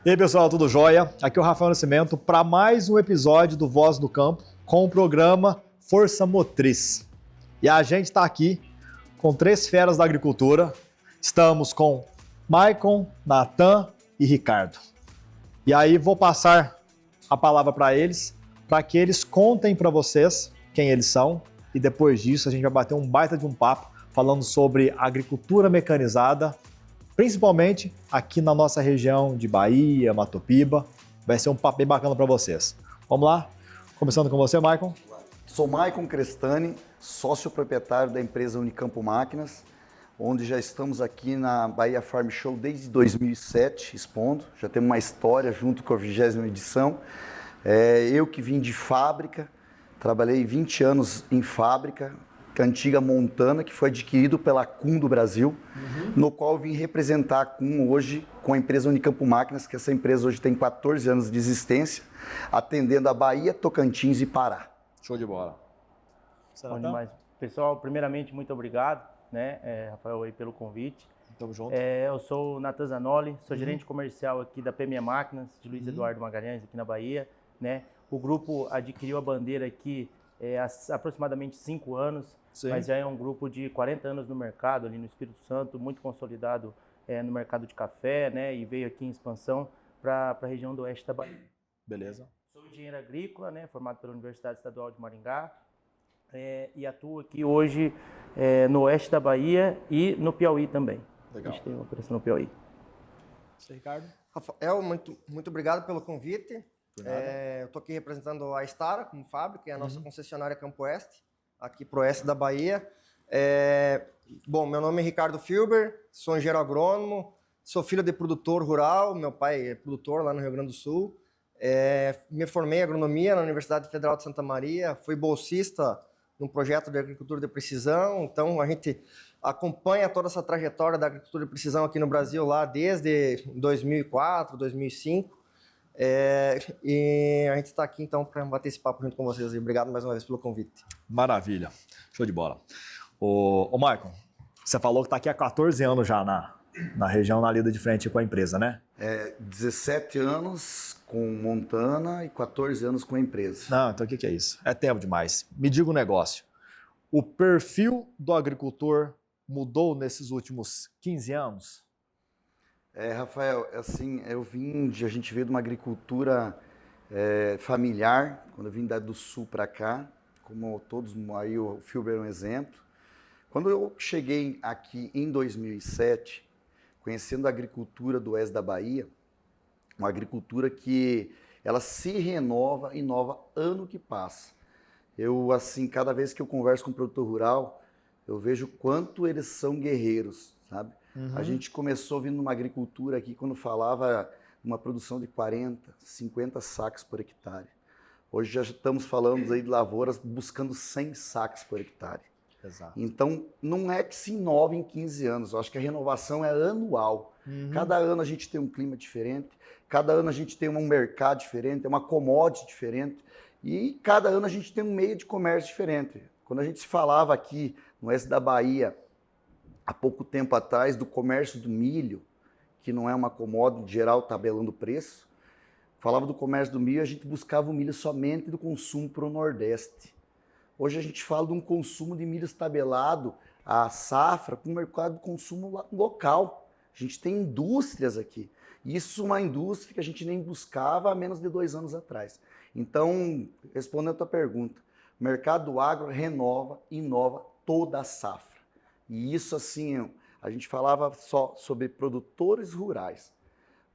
E aí, pessoal, tudo jóia? Aqui é o Rafael Nascimento para mais um episódio do Voz do Campo com o programa Força Motriz. E a gente está aqui com três feras da agricultura. Estamos com Maicon, Natan e Ricardo. E aí vou passar a palavra para eles, para que eles contem para vocês quem eles são. E depois disso a gente vai bater um baita de um papo falando sobre agricultura mecanizada, principalmente aqui na nossa região de Bahia, Matopiba. Vai ser um papo bem bacana para vocês. Vamos lá? Começando com você, Maicon. Sou Maicon Crestani, sócio proprietário da empresa Unicampo Máquinas, onde já estamos aqui na Bahia Farm Show desde 2007, expondo. Já temos uma história junto com a 20ª edição. Eu que vim de fábrica, trabalhei 20 anos em fábrica, antiga Montana, que foi adquirido pela Kuhn do Brasil, no qual eu vim representar a Kuhn hoje com a empresa Unicampo Máquinas, que essa empresa hoje tem 14 anos de existência, atendendo a Bahia, Tocantins e Pará. Show de bola. Bom demais. Pessoal, primeiramente, muito obrigado, Rafael, aí, pelo convite. Tamo junto. Eu sou o Natan Zanoli, sou gerente comercial aqui da PME Máquinas, de Luiz Eduardo Magalhães, aqui na Bahia. O grupo adquiriu a bandeira aqui há aproximadamente 5 anos, Sim. mas já é um grupo de 40 anos no mercado, ali no Espírito Santo, muito consolidado no mercado de café, e veio aqui em expansão para a região do oeste da Bahia. Beleza. Sou engenheiro agrícola, formado pela Universidade Estadual de Maringá, e atuo aqui hoje no oeste da Bahia e no Piauí também. Legal. A gente tem uma operação no Piauí. Você, Ricardo? Rafael, muito obrigado pelo convite. Por nada. Eu estou aqui representando a Stara como fábrica, que é a nossa concessionária Campo Oeste, aqui para o oeste da Bahia. Bom, meu nome é Ricardo Filber, sou engenheiro agrônomo, sou filho de produtor rural, meu pai é produtor lá no Rio Grande do Sul. Me formei em agronomia na Universidade Federal de Santa Maria, fui bolsista num projeto de agricultura de precisão, então a gente acompanha toda essa trajetória da agricultura de precisão aqui no Brasil lá desde 2004, 2005. E a gente está aqui então para bater esse papo junto com vocês. E obrigado mais uma vez pelo convite. Maravilha. Show de bola. Ô Maicon, você falou que está aqui há 14 anos já na região, na lida de frente com a empresa, né? 17 anos com Montana e 14 anos com a empresa. Não, então o que é isso? É tempo demais. Me diga um negócio. O perfil do agricultor mudou nesses últimos 15 anos? Rafael, assim, a gente veio de uma agricultura familiar, quando eu vim do sul para cá, como todos, aí o Filber é um exemplo. Quando eu cheguei aqui em 2007, conhecendo a agricultura do oeste da Bahia, uma agricultura que ela se renova e inova ano que passa. Eu, assim, cada vez que eu converso com o produtor rural, eu vejo o quanto eles são guerreiros, sabe? A gente começou vindo numa agricultura aqui, quando falava uma produção de 40, 50 sacos por hectare. Hoje já estamos falando aí de lavouras buscando 100 sacos por hectare. Exato. Então, não é que se inova em 15 anos, eu acho que a renovação é anual. Cada ano a gente tem um clima diferente, cada ano a gente tem um mercado diferente, uma commodity diferente, e cada ano a gente tem um meio de comércio diferente. Quando a gente se falava aqui no oeste da Bahia, há pouco tempo atrás, do comércio do milho, que não é uma commodity geral tabelando preço, falava do comércio do milho, a gente buscava o milho somente do consumo para o Nordeste. Hoje a gente fala de um consumo de milho tabelado, a safra, para o mercado de consumo local. A gente tem indústrias aqui. Isso é uma indústria que a gente nem buscava há menos de 2 anos atrás. Então, respondendo a tua pergunta, o mercado do agro renova, inova toda a safra. E isso, assim, a gente falava só sobre produtores rurais.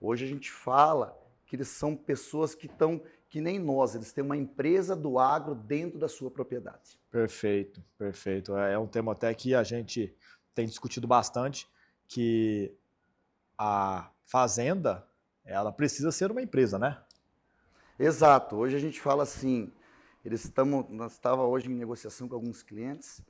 Hoje a gente fala que eles são pessoas que estão, que nem nós, eles têm uma empresa do agro dentro da sua propriedade. Perfeito, perfeito. É um tema até que a gente tem discutido bastante, que a fazenda, ela precisa ser uma empresa, né? Exato. Hoje a gente fala assim, nós estávamos hoje em negociação com alguns clientes,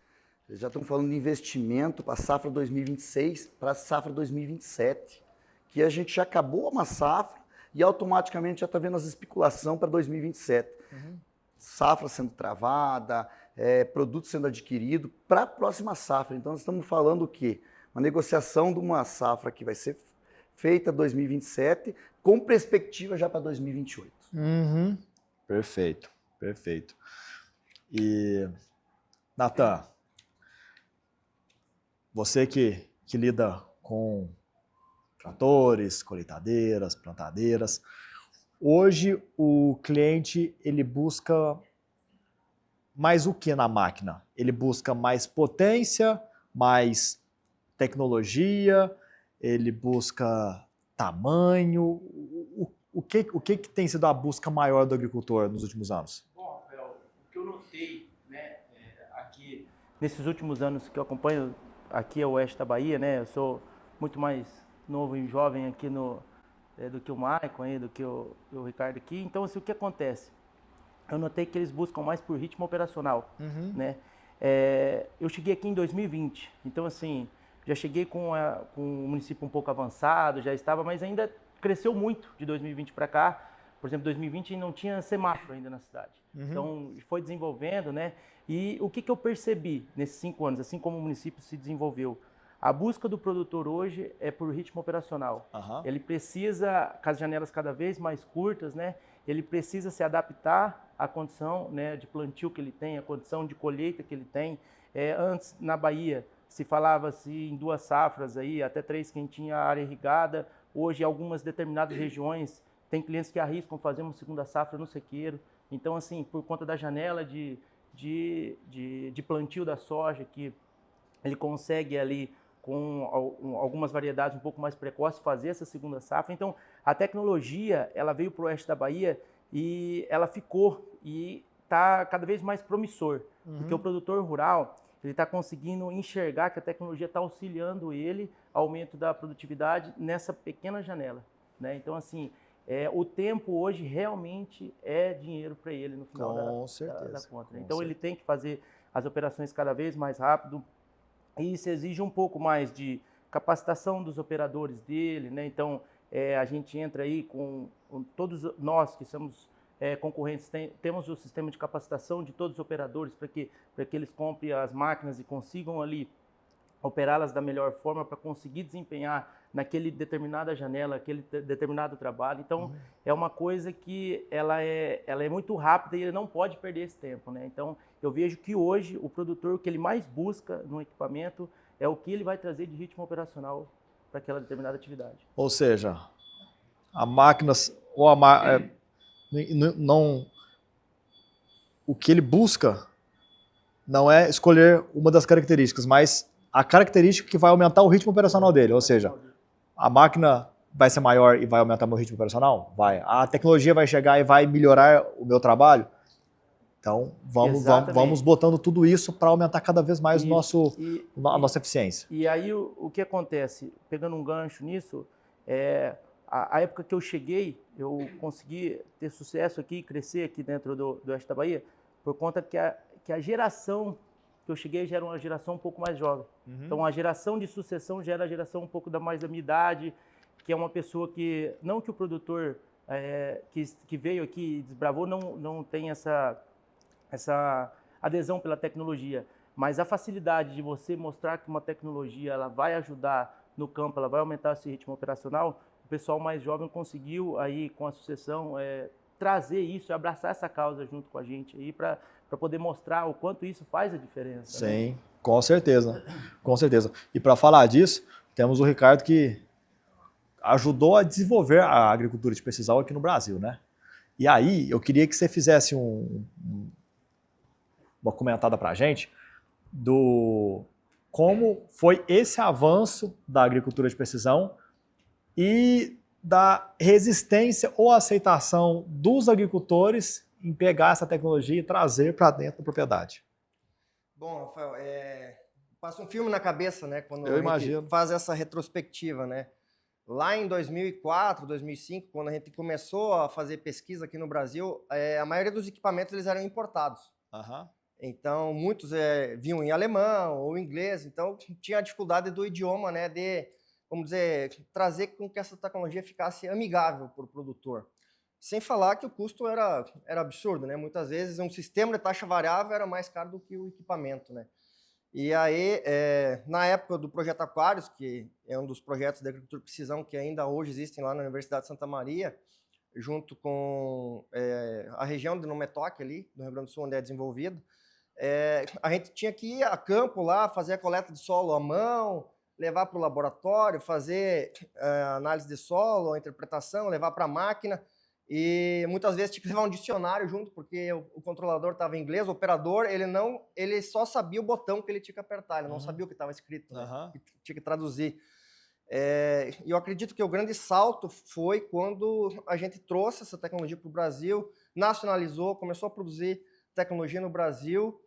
eles já estão falando de investimento para a safra 2026, para a safra 2027, que a gente já acabou uma safra e automaticamente já está vendo as especulações para 2027. Safra sendo travada, produto sendo adquirido para a próxima safra. Então, nós estamos falando o quê? Uma negociação de uma safra que vai ser feita em 2027 com perspectiva já para 2028. Uhum. Perfeito, perfeito. E, Natan, você que lida com tratores, colheitadeiras, plantadeiras, hoje o cliente ele busca mais o que na máquina? Ele busca mais potência, mais tecnologia, ele busca tamanho. O que tem sido a busca maior do agricultor nos últimos anos? Bom, Rafael, o que eu notei, né, aqui nesses últimos anos que eu acompanho aqui a oeste da Bahia, né, eu sou muito mais novo e jovem aqui do que o Maicon, aí, do que o Ricardo aqui. Então, assim, o que acontece? Eu notei que eles buscam mais por ritmo operacional, né? Eu cheguei aqui em 2020, então assim, já cheguei com o município um pouco avançado, já estava, mas ainda cresceu muito de 2020 para cá. Por exemplo, 2020 não tinha semáforo ainda na cidade. Então, foi desenvolvendo, né? E o que eu percebi nesses 5 anos, assim como o município se desenvolveu? A busca do produtor hoje é por ritmo operacional. Ele precisa, com as janelas cada vez mais curtas, né? Ele precisa se adaptar à condição, né, de plantio que ele tem, à condição de colheita que ele tem. Antes, na Bahia, se falava-se em 2 safras, aí, até 3 quem tinha área irrigada. Hoje, algumas determinadas regiões, tem clientes que arriscam fazer uma 2ª safra no sequeiro. Então, assim, por conta da janela de plantio da soja, que ele consegue ali, com algumas variedades um pouco mais precoces, fazer essa 2ª safra. Então, a tecnologia, ela veio para o oeste da Bahia e ela ficou e está cada vez mais promissor, porque o produtor rural, ele está conseguindo enxergar que a tecnologia está auxiliando ele ao aumento da produtividade nessa pequena janela, né? Então, assim, o tempo hoje realmente é dinheiro para ele no final da conta. Então, ele tem que fazer as operações cada vez mais rápido. E isso exige um pouco mais de capacitação dos operadores dele, né? Então, a gente entra aí com todos nós que somos concorrentes, temos o sistema de capacitação de todos os operadores para que eles comprem as máquinas e consigam ali operá-las da melhor forma para conseguir desempenhar naquele determinada janela, aquele determinado trabalho. Então, é uma coisa que ela é muito rápida e ele não pode perder esse tempo, né? Então, eu vejo que hoje o produtor, o que ele mais busca no equipamento é o que ele vai trazer de ritmo operacional para aquela determinada atividade. Ou seja, a máquina, não, o que ele busca não é escolher uma das características, mas a característica que vai aumentar o ritmo operacional dele. Ou seja, a máquina vai ser maior e vai aumentar meu ritmo operacional? Vai. A tecnologia vai chegar e vai melhorar o meu trabalho? Então, vamos botando tudo isso para aumentar cada vez mais a nossa eficiência. E aí, o que acontece? Pegando um gancho nisso, a época que eu cheguei, eu consegui ter sucesso aqui, crescer aqui dentro do oeste da Bahia, por conta que a geração que eu cheguei já era uma geração um pouco mais jovem. Então, a geração de sucessão já era a geração um pouco mais da minha idade, que é uma pessoa que, não que o produtor que veio aqui e desbravou não tem essa adesão pela tecnologia, mas a facilidade de você mostrar que uma tecnologia ela vai ajudar no campo, ela vai aumentar esse ritmo operacional, o pessoal mais jovem conseguiu aí com a sucessão trazer isso, abraçar essa causa junto com a gente aí para poder mostrar o quanto isso faz a diferença. Sim, né? Com certeza, com certeza. E para falar disso, temos o Ricardo que ajudou a desenvolver a agricultura de precisão aqui no Brasil, né? E aí, eu queria que você fizesse uma comentada para a gente do como foi esse avanço da agricultura de precisão e da resistência ou aceitação dos agricultores em pegar essa tecnologia e trazer para dentro da propriedade. Bom, Rafael, passa um filme na cabeça, né? Quando Eu imagino. gente faz essa retrospectiva, né? Lá em 2004, 2005, quando a gente começou a fazer pesquisa aqui no Brasil, a maioria dos equipamentos eles eram importados. Então, muitos vinham em alemão ou inglês, então tinha a dificuldade do idioma, né, de, vamos dizer, trazer com que essa tecnologia ficasse amigável para o produtor. Sem falar que o custo era absurdo, né? Muitas vezes um sistema de taxa variável era mais caro do que o equipamento, né? E aí, na época do Projeto Aquários, que é um dos projetos da agricultura de precisão que ainda hoje existem lá na Universidade de Santa Maria, junto com a região de Numetoque ali, do Rio Grande do Sul, onde é desenvolvido, a gente tinha que ir a campo lá, fazer a coleta de solo à mão, levar para o laboratório, fazer análise de solo, a interpretação, levar para a máquina, e muitas vezes tinha que levar um dicionário junto, porque o controlador estava em inglês, o operador, ele só sabia o botão que ele tinha que apertar, ele não sabia o que estava escrito, né? Tinha que traduzir. E eu acredito que o grande salto foi quando a gente trouxe essa tecnologia para o Brasil, nacionalizou, começou a produzir tecnologia no Brasil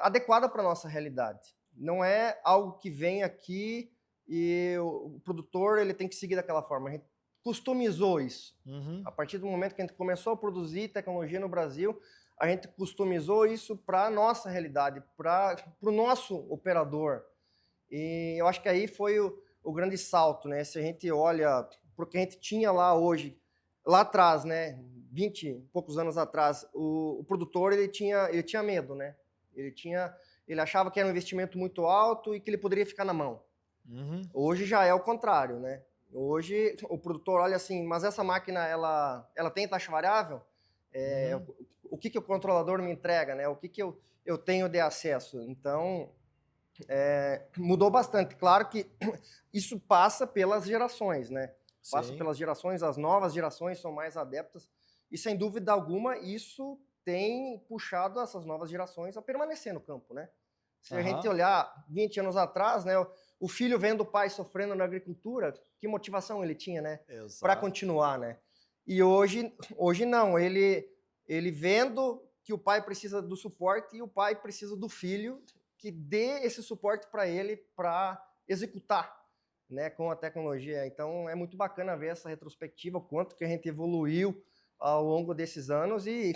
adequada para a nossa realidade. Não é algo que vem aqui e o produtor ele tem que seguir daquela forma. A gente customizou isso. A partir do momento que a gente começou a produzir tecnologia no Brasil, a gente customizou isso para a nossa realidade, para o nosso operador. E eu acho que aí foi o grande salto, né? Se a gente olha para o que a gente tinha lá hoje, lá atrás, né? 20 e poucos anos atrás, o produtor ele tinha medo, né? Ele achava que era um investimento muito alto e que ele poderia ficar na mão. Hoje já é o contrário, né? Hoje o produtor olha assim, mas essa máquina ela tem taxa variável? O que o controlador me entrega, né? O que eu tenho de acesso? Então, mudou bastante. Claro que isso passa pelas gerações, né? Passa pelas gerações, as novas gerações são mais adeptas e, sem dúvida alguma, isso tem puxado essas novas gerações a permanecer no campo, né? Se a gente olhar 20 anos atrás, né, o filho vendo o pai sofrendo na agricultura, que motivação ele tinha, né, para continuar, né? E hoje não, ele vendo que o pai precisa do suporte e o pai precisa do filho que dê esse suporte para ele para executar, né, com a tecnologia. Então é muito bacana ver essa retrospectiva, o quanto que a gente evoluiu ao longo desses anos e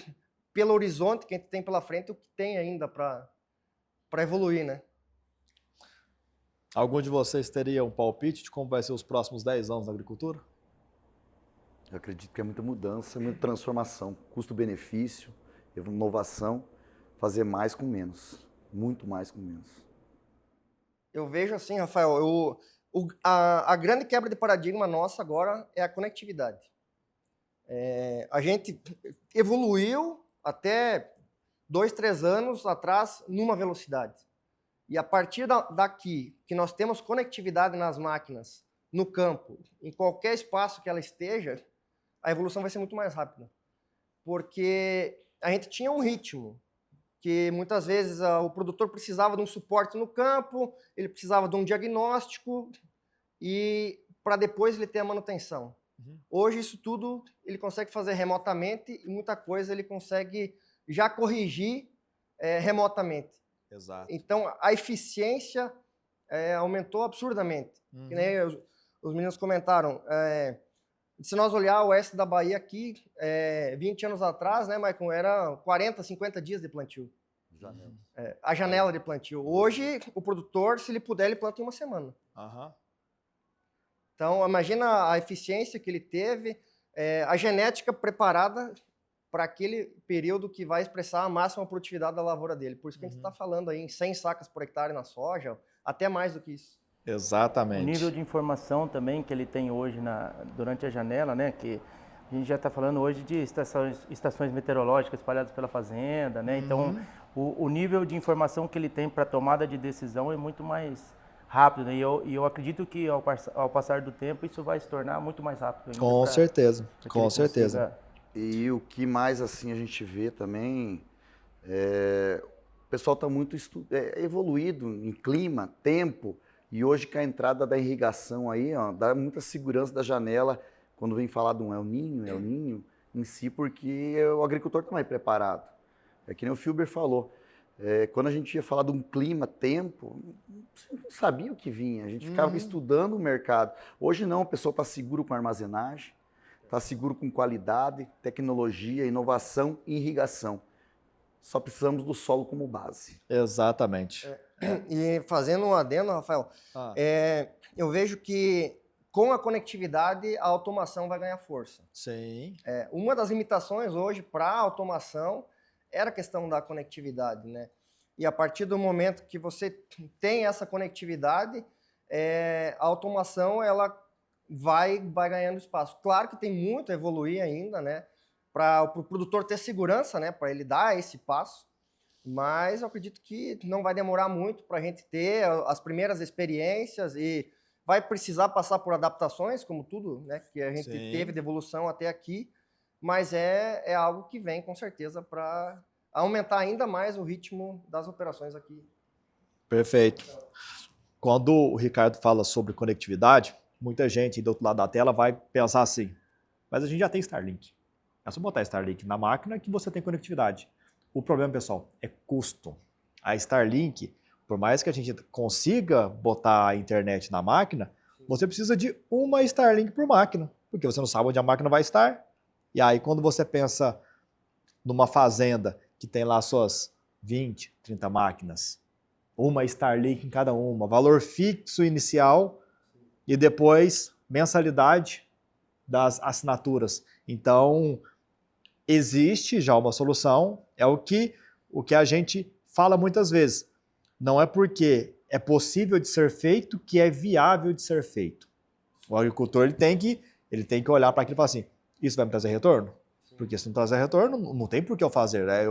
pelo horizonte que a gente tem pela frente, o que tem ainda para evoluir, né? Algum de vocês teria um palpite de como vai ser os próximos 10 anos na agricultura? Eu acredito que é muita mudança, muita transformação, custo-benefício, inovação, fazer mais com menos, muito mais com menos. Eu vejo assim, Rafael, a grande quebra de paradigma nossa agora é a conectividade. A gente evoluiu até 2, 3 anos atrás numa velocidade. E a partir daqui, que nós temos conectividade nas máquinas, no campo, em qualquer espaço que ela esteja, a evolução vai ser muito mais rápida. Porque a gente tinha um ritmo, que muitas vezes o produtor precisava de um suporte no campo, ele precisava de um diagnóstico, e para depois ele ter a manutenção. Hoje isso tudo ele consegue fazer remotamente e muita coisa ele consegue já corrigir remotamente. Exato. Então a eficiência aumentou absurdamente. Que nem os meninos comentaram. Se nós olhar o oeste da Bahia aqui, 20 anos atrás, né, Maicon, era 40, 50 dias de plantio. A janela de plantio. Hoje, o produtor, se ele puder, ele planta em uma semana. Então, imagina a eficiência que ele teve, a genética preparada para aquele período que vai expressar a máxima produtividade da lavoura dele. Por isso que a gente está falando aí em 100 sacas por hectare na soja, até mais do que isso. Exatamente. O nível de informação também que ele tem hoje durante a janela, né? Que a gente já está falando hoje de estações meteorológicas espalhadas pela fazenda, né? Então, o nível de informação que ele tem para tomada de decisão é muito mais rápido, né? E eu acredito que ao passar do tempo isso vai se tornar muito mais rápido. Com certeza, com certeza. E o que mais assim a gente vê também, o pessoal está muito evoluído em clima, tempo, e hoje com a entrada da irrigação aí, ó, dá muita segurança da janela quando vem falar de um El Niño em si, porque o agricultor está mais preparado. É que nem o Filber falou, quando a gente ia falar de um clima, tempo, você não sabia o que vinha, a gente ficava estudando o mercado. Hoje não, o pessoal está seguro com armazenagem, está seguro com qualidade, tecnologia, inovação e irrigação. Só precisamos do solo como base. Exatamente. E fazendo um adendo, Rafael, eu vejo que com a conectividade a automação vai ganhar força. Sim. Uma das limitações hoje para a automação era a questão da conectividade, né? e a partir do momento que você tem essa conectividade, a automação ela vai ganhando espaço. Claro que tem muito a evoluir ainda, né? Para o produtor ter segurança, né? Para ele dar esse passo, mas eu acredito que não vai demorar muito para a gente ter as primeiras experiências e vai precisar passar por adaptações, como tudo, né? Que a gente teve de evolução até aqui, mas é algo que vem com certeza para aumentar ainda mais o ritmo das operações aqui. Perfeito. Quando o Ricardo fala sobre conectividade, muita gente do outro lado da tela vai pensar assim, mas a gente já tem Starlink. É só botar Starlink na máquina que você tem conectividade. O problema, pessoal, é custo. A Starlink, por mais que a gente consiga botar a internet na máquina, você precisa de uma Starlink por máquina, porque você não sabe onde a máquina vai estar. E aí, quando você pensa numa fazenda que tem lá suas 20, 30 máquinas, uma Starlink em cada uma, valor fixo inicial e depois mensalidade das assinaturas. Então, existe já uma solução, é o que a gente fala muitas vezes. Não é porque é possível de ser feito que é viável de ser feito. O agricultor ele tem que olhar para aquilo e falar assim, isso vai me trazer retorno? Porque se não trazer retorno, não tem por que eu fazer. Né?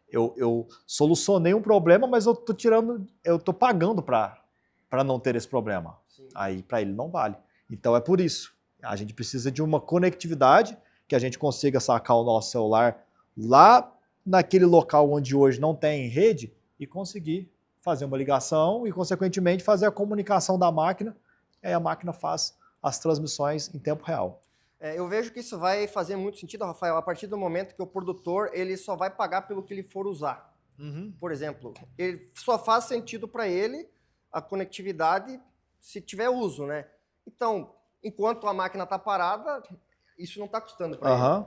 Eu solucionei um problema, mas eu tô pagando para não ter esse problema. Sim. Aí para ele não vale. Então é por isso. A gente precisa de uma conectividade que a gente consiga sacar o nosso celular lá naquele local onde hoje não tem rede e conseguir fazer uma ligação e, consequentemente, fazer a comunicação da máquina. E aí a máquina faz as transmissões em tempo real. Eu vejo que isso vai fazer muito sentido, Rafael, a partir do momento que o produtor ele só vai pagar pelo que ele for usar. Uhum. Por exemplo, ele só faz sentido para ele a conectividade se tiver uso, né? Então, enquanto a máquina está parada, isso não está custando para ele.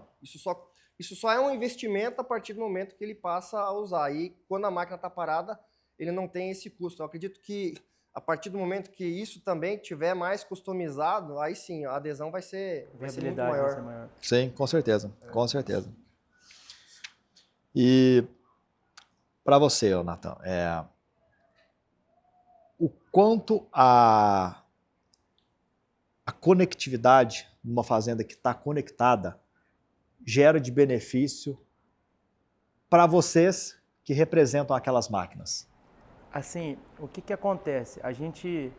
Isso só é um investimento a partir do momento que ele passa a usar. E quando a máquina está parada, ele não tem esse custo. Eu acredito que a partir do momento que isso também tiver mais customizado, aí sim, a adesão vai ser muito maior. Vai ser maior. Sim, com certeza. Com certeza. E para você, Nathan, o quanto a conectividade numa fazenda que está conectada gera de benefício para vocês que representam aquelas máquinas? Assim, o que acontece? A gente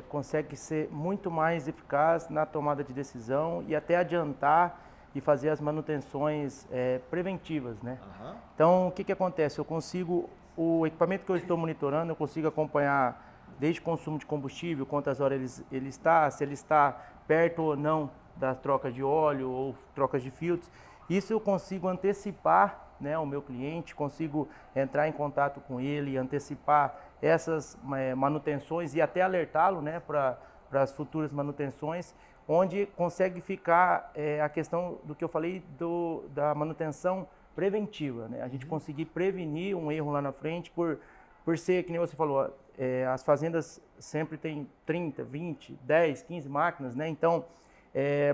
consegue ser muito mais eficaz na tomada de decisão e até adiantar e fazer as manutenções preventivas, né? Uhum. Então, o que acontece? O equipamento que eu estou monitorando, eu consigo acompanhar desde consumo de combustível, quantas horas ele está, se ele está perto ou não das trocas de óleo ou trocas de filtros. Isso eu consigo antecipar, né, o meu cliente, consigo entrar em contato com ele, antecipar essas manutenções e até alertá-lo, né, para as futuras manutenções, onde consegue ficar a questão do que eu falei da manutenção preventiva, né? A gente conseguir prevenir um erro lá na frente por ser, que nem você falou, as fazendas sempre têm 30, 20, 10, 15 máquinas, né? Então,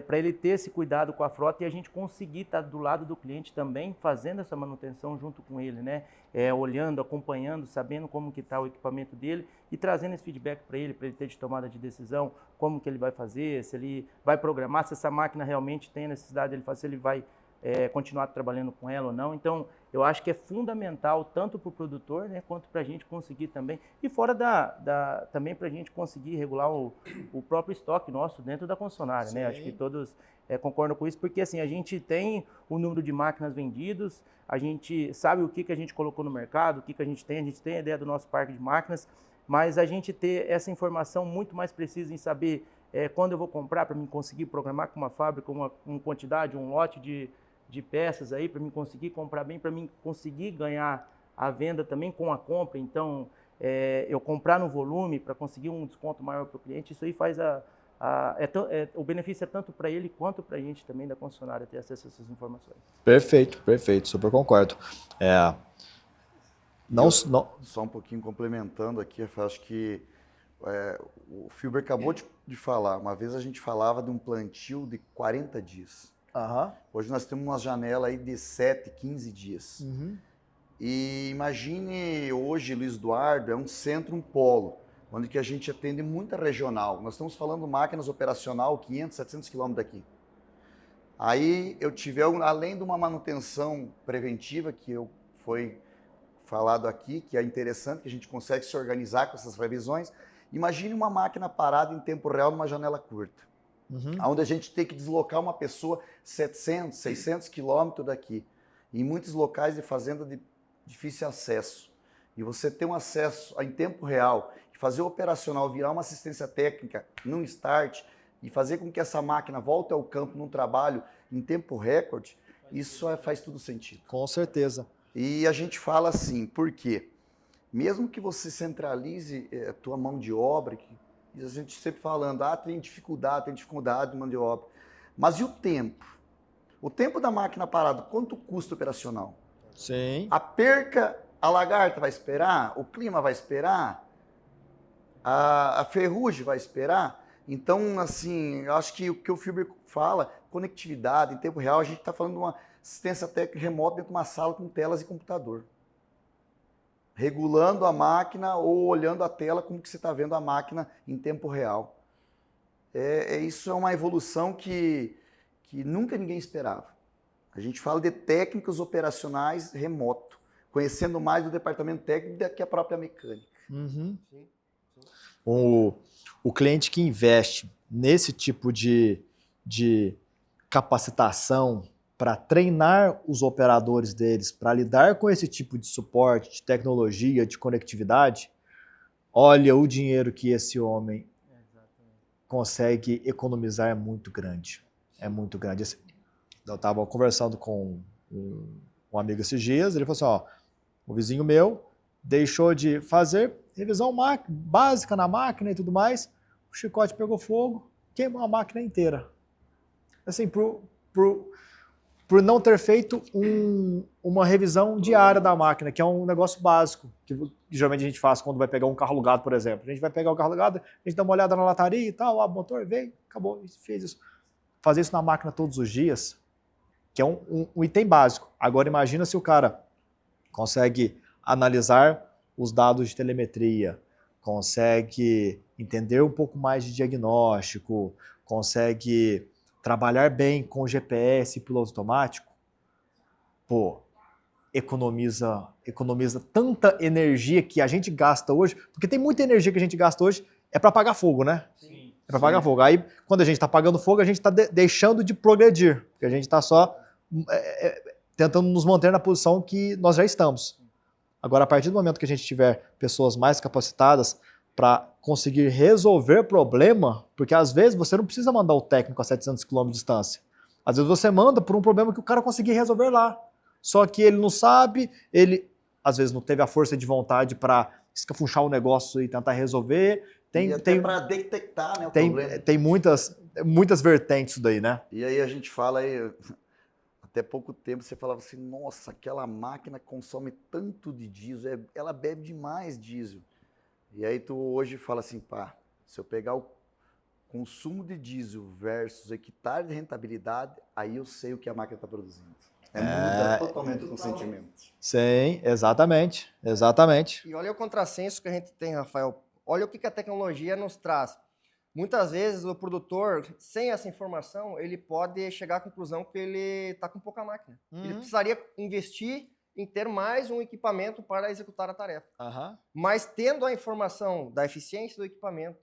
para ele ter esse cuidado com a frota e a gente conseguir estar do lado do cliente também, fazendo essa manutenção junto com ele, né? Olhando, acompanhando, sabendo como que está o equipamento dele e trazendo esse feedback para ele ter de tomada de decisão, como que ele vai fazer, se ele vai programar, se essa máquina realmente tem a necessidade dele fazer, se ele vai continuar trabalhando com ela ou não. Então, eu acho que é fundamental tanto para o produtor, né, quanto para a gente conseguir também, e fora também para a gente conseguir regular o próprio estoque nosso dentro da concessionária, né? Acho que todos concordam com isso, porque assim, a gente tem o número de máquinas vendidas, a gente sabe o que a gente colocou no mercado, o que a gente tem a ideia do nosso parque de máquinas, mas a gente ter essa informação muito mais precisa em saber quando eu vou comprar para mim conseguir programar com uma fábrica, uma quantidade, um lote de peças aí para mim conseguir comprar bem, para mim conseguir ganhar a venda também com a compra. Então, eu comprar no volume para conseguir um desconto maior para o cliente, isso aí faz o benefício é tanto para ele quanto para a gente também da concessionária ter acesso a essas informações. Perfeito, perfeito, super concordo. Só um pouquinho complementando aqui, eu acho que o Filber acabou de falar, uma vez a gente falava de um plantio de 40 dias. Uhum. Hoje nós temos uma janela aí de 7, 15 dias. Uhum. E imagine hoje, Luiz Eduardo é um centro, um polo, onde que a gente atende muita regional. Nós estamos falando máquinas operacional 500, 700 quilômetros daqui. Aí eu tive, além de uma manutenção preventiva, foi falado aqui, que é interessante, que a gente consegue se organizar com essas revisões. Imagine uma máquina parada em tempo real numa janela curta, onde a gente tem que deslocar uma pessoa 700, 600 quilômetros daqui, em muitos locais de fazenda de difícil acesso. E você ter um acesso em tempo real, e fazer o operacional virar uma assistência técnica num start, e fazer com que essa máquina volte ao campo num trabalho em tempo recorde, isso faz todo sentido. Com certeza. E a gente fala assim, por quê? Mesmo que você centralize a tua mão de obra, que a gente sempre falando, tem dificuldade de mão de obra, mas e o tempo? O tempo da máquina parada, quanto custa operacional? Sim. A perca, a lagarta vai esperar? O clima vai esperar? A ferrugem vai esperar? Então, assim, eu acho que o que o Filber fala, conectividade em tempo real, a gente está falando de uma assistência técnica remota dentro de uma sala com telas e computador. Regulando a máquina ou olhando a tela como que você está vendo a máquina em tempo real. Isso é uma evolução que nunca ninguém esperava. A gente fala de técnicos operacionais remoto, conhecendo mais do departamento técnico do que a própria mecânica. Sim. O cliente que investe nesse tipo de capacitação para treinar os operadores deles, para lidar com esse tipo de suporte, de tecnologia, de conectividade, olha o dinheiro que esse homem consegue economizar é muito grande. É muito grande. Eu estava conversando com um amigo esses dias, ele falou assim, o vizinho meu deixou de fazer revisão básica na máquina e tudo mais, o chicote pegou fogo, queimou a máquina inteira. Assim, por não ter feito uma revisão diária da máquina, que é um negócio básico, que geralmente a gente faz quando vai pegar um carro alugado, por exemplo. A gente vai pegar o carro alugado, a gente dá uma olhada na lataria e tal, o motor veio, acabou, a gente fez isso. Fazer isso na máquina todos os dias, que é um item básico. Agora imagina se o cara consegue analisar os dados de telemetria, consegue entender um pouco mais de diagnóstico, consegue trabalhar bem com GPS e piloto automático, economiza tanta energia que a gente gasta hoje, porque tem muita energia que a gente gasta hoje é para apagar fogo, né? Sim. É para apagar fogo. Aí, quando a gente está apagando fogo, a gente está deixando de progredir, porque a gente está só tentando nos manter na posição que nós já estamos. Agora, a partir do momento que a gente tiver pessoas mais capacitadas para conseguir resolver problema, porque às vezes você não precisa mandar o técnico a 700 km de distância. Às vezes você manda por um problema que o cara conseguir resolver lá. Só que ele não sabe, ele às vezes não teve a força de vontade para escafunchar o negócio e tentar resolver. Tem para detectar, né, o problema. Tem muitas vertentes isso daí, né? E aí a gente fala aí, até pouco tempo você falava assim, nossa, aquela máquina consome tanto de diesel, ela bebe demais diesel. E aí tu hoje fala assim, se eu pegar o consumo de diesel versus hectare de rentabilidade, aí eu sei o que a máquina está produzindo. Muda totalmente o consentimento. Sim, exatamente. E olha o contrassenso que a gente tem, Rafael. Olha o que a tecnologia nos traz. Muitas vezes o produtor, sem essa informação, ele pode chegar à conclusão que ele está com pouca máquina. Ele precisaria investir em ter mais um equipamento para executar a tarefa. Mas tendo a informação da eficiência do equipamento,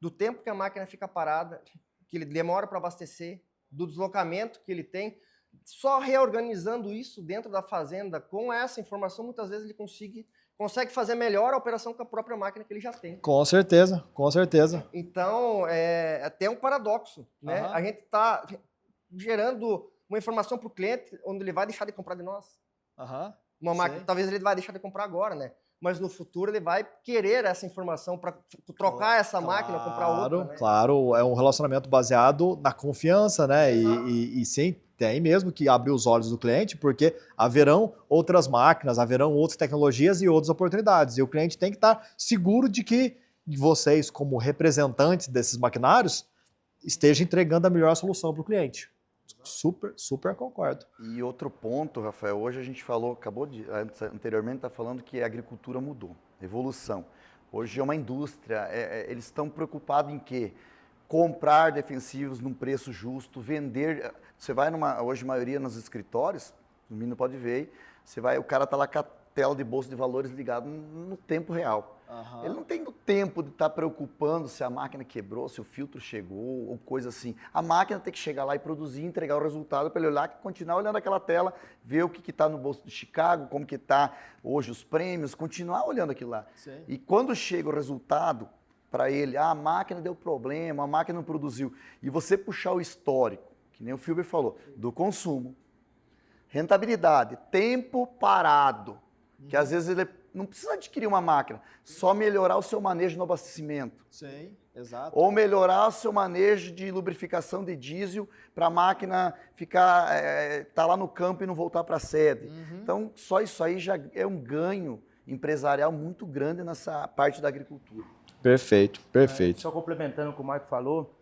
do tempo que a máquina fica parada, que ele demora para abastecer, do deslocamento que ele tem, só reorganizando isso dentro da fazenda, com essa informação, muitas vezes ele consegue fazer melhor a operação com a própria máquina que ele já tem. Com certeza, com certeza. Então, é até um paradoxo, né? A gente está gerando uma informação para o cliente onde ele vai deixar de comprar de nós. Uma máquina, talvez ele vai deixar de comprar agora, né? Mas no futuro ele vai querer essa informação para trocar essa máquina, comprar outra. Né? Claro, é um relacionamento baseado na confiança, né? E sim, tem mesmo que abrir os olhos do cliente, porque haverão outras máquinas, haverão outras tecnologias e outras oportunidades. E o cliente tem que estar seguro de que vocês, como representantes desses maquinários, estejam entregando a melhor solução para o cliente. Super concordo. E outro ponto, Rafael, hoje a gente falou, anteriormente está falando que a agricultura mudou, evolução. Hoje é uma indústria, eles estão preocupados em quê? Comprar defensivos num preço justo, vender. Você vai hoje a maioria nos escritórios, o menino pode ver aí, o cara está lá com a tela de bolsa de valores ligado no tempo real. Uhum. Ele não tem o tempo de estar preocupando se a máquina quebrou, se o filtro chegou ou coisa assim. A máquina tem que chegar lá e produzir, entregar o resultado para ele olhar, continuar olhando aquela tela, ver o que está no bolso de Chicago, como que está hoje os prêmios, continuar olhando aquilo lá. Sim. E quando chega o resultado para ele, a máquina deu problema, a máquina não produziu, e você puxar o histórico, que nem o Filber falou, do consumo, rentabilidade, tempo parado, que às vezes ele não precisa adquirir uma máquina, só melhorar o seu manejo no abastecimento. Sim, exato. Ou melhorar o seu manejo de lubrificação de diesel para a máquina ficar, tá lá no campo e não voltar para a sede. Uhum. Então, só isso aí já é um ganho empresarial muito grande nessa parte da agricultura. Perfeito. Só complementando o que o Marco falou,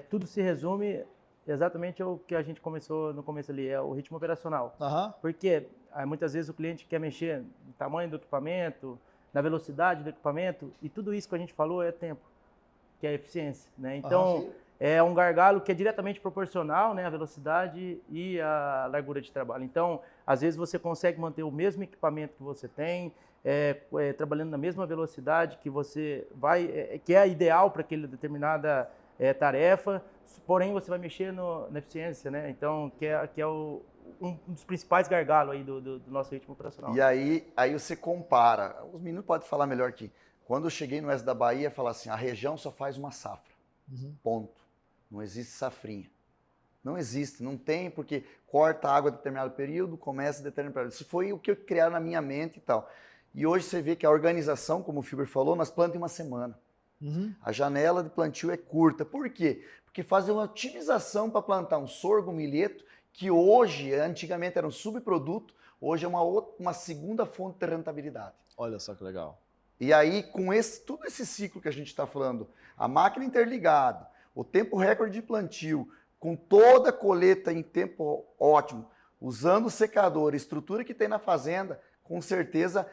tudo se resume exatamente ao que a gente começou no começo ali, é o ritmo operacional. Uhum. Porque muitas vezes o cliente quer mexer no tamanho do equipamento, na velocidade do equipamento, e tudo isso que a gente falou é tempo, que é eficiência, né? Então, é um gargalo que é diretamente proporcional, né, à velocidade e à largura de trabalho. Então, às vezes você consegue manter o mesmo equipamento que você tem, trabalhando na mesma velocidade que você vai, que é a ideal para aquela determinada tarefa, porém você vai mexer na eficiência, né? Então, que é um dos principais gargalos aí do nosso ritmo operacional. E aí você compara, os meninos podem falar melhor aqui. Quando eu cheguei no oeste da Bahia, falar assim, a região só faz uma safra, ponto. Não existe safrinha. Não existe, não tem, porque corta a água em determinado período, começa em determinado período. Isso foi o que eu criaram na minha mente e tal. E hoje você vê que a organização, como o Filber falou, nós plantamos em uma semana. A janela de plantio é curta. Por quê? Porque fazem uma otimização para plantar um sorgo, um milheto, que hoje, antigamente era um subproduto, hoje é uma segunda fonte de rentabilidade. Olha só que legal. E aí, com todo esse ciclo que a gente está falando, a máquina interligada, o tempo recorde de plantio, com toda a colheita em tempo ótimo, usando o secador, a estrutura que tem na fazenda, com certeza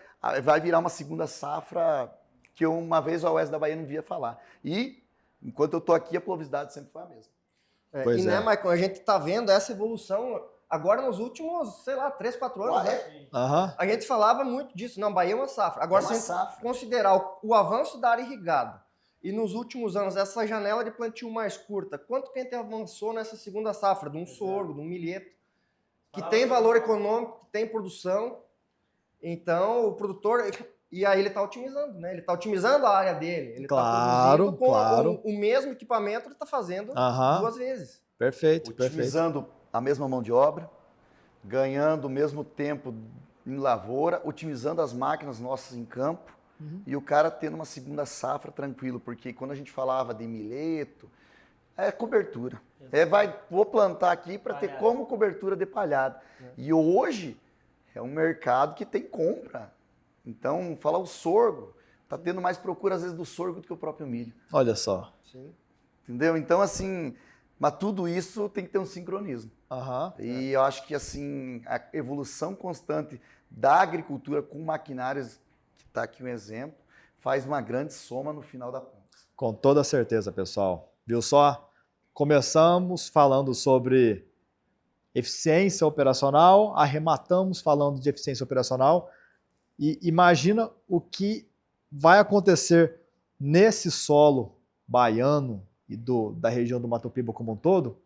vai virar uma segunda safra que uma vez o oeste da Bahia não via falar. E, enquanto eu estou aqui, a pluviosidade sempre foi a mesma. Né, Maicon, a gente está vendo essa evolução agora nos últimos, 3, 4 anos, né? A gente falava muito disso, não, Bahia é uma safra. Agora, se a gente considerar o avanço da área irrigada e nos últimos anos essa janela de plantio mais curta, quanto que a gente avançou nessa segunda safra, de um sorgo, de um milheto, que tem valor econômico, que tem produção. Então, o produtor... E aí ele está otimizando, né? Ele está otimizando a área dele. Ele está produzindo com o mesmo equipamento, ele está fazendo 2 vezes. Perfeito, otimizando a mesma mão de obra, ganhando o mesmo tempo em lavoura, otimizando as máquinas nossas em campo e o cara tendo uma segunda safra tranquilo, porque quando a gente falava de milheto, é cobertura. Vou plantar aqui para ter como cobertura de palhada. E hoje é um mercado que tem compra. Então, falar o sorgo, está tendo mais procura às vezes do sorgo do que o próprio milho. Olha só. Sim. Entendeu? Então, assim, mas tudo isso tem que ter um sincronismo. E eu acho que, assim, a evolução constante da agricultura com maquinários, que está aqui um exemplo, faz uma grande soma no final da conta. Com toda certeza, pessoal. Viu só? Começamos falando sobre eficiência operacional, arrematamos falando de eficiência operacional. E imagina o que vai acontecer nesse solo baiano e da região do Mato Piba como um todo,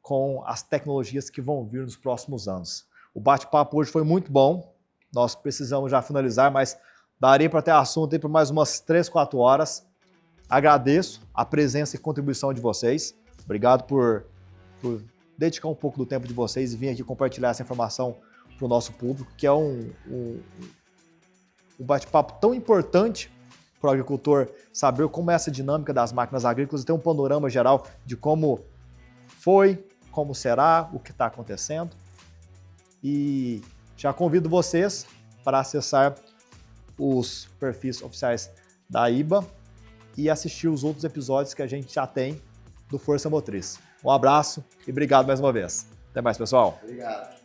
com as tecnologias que vão vir nos próximos anos. O bate-papo hoje foi muito bom, nós precisamos já finalizar, mas daria para ter assunto aí por mais umas 3, 4 horas. Agradeço a presença e contribuição de vocês. Obrigado por dedicar um pouco do tempo de vocês e vir aqui compartilhar essa informação para o nosso público, que é um bate-papo tão importante para o agricultor saber como é essa dinâmica das máquinas agrícolas e ter um panorama geral de como foi, como será, o que está acontecendo. E já convido vocês para acessar os perfis oficiais da IBA e assistir os outros episódios que a gente já tem do Força Motriz. Um abraço e obrigado mais uma vez. Até mais, pessoal. Obrigado.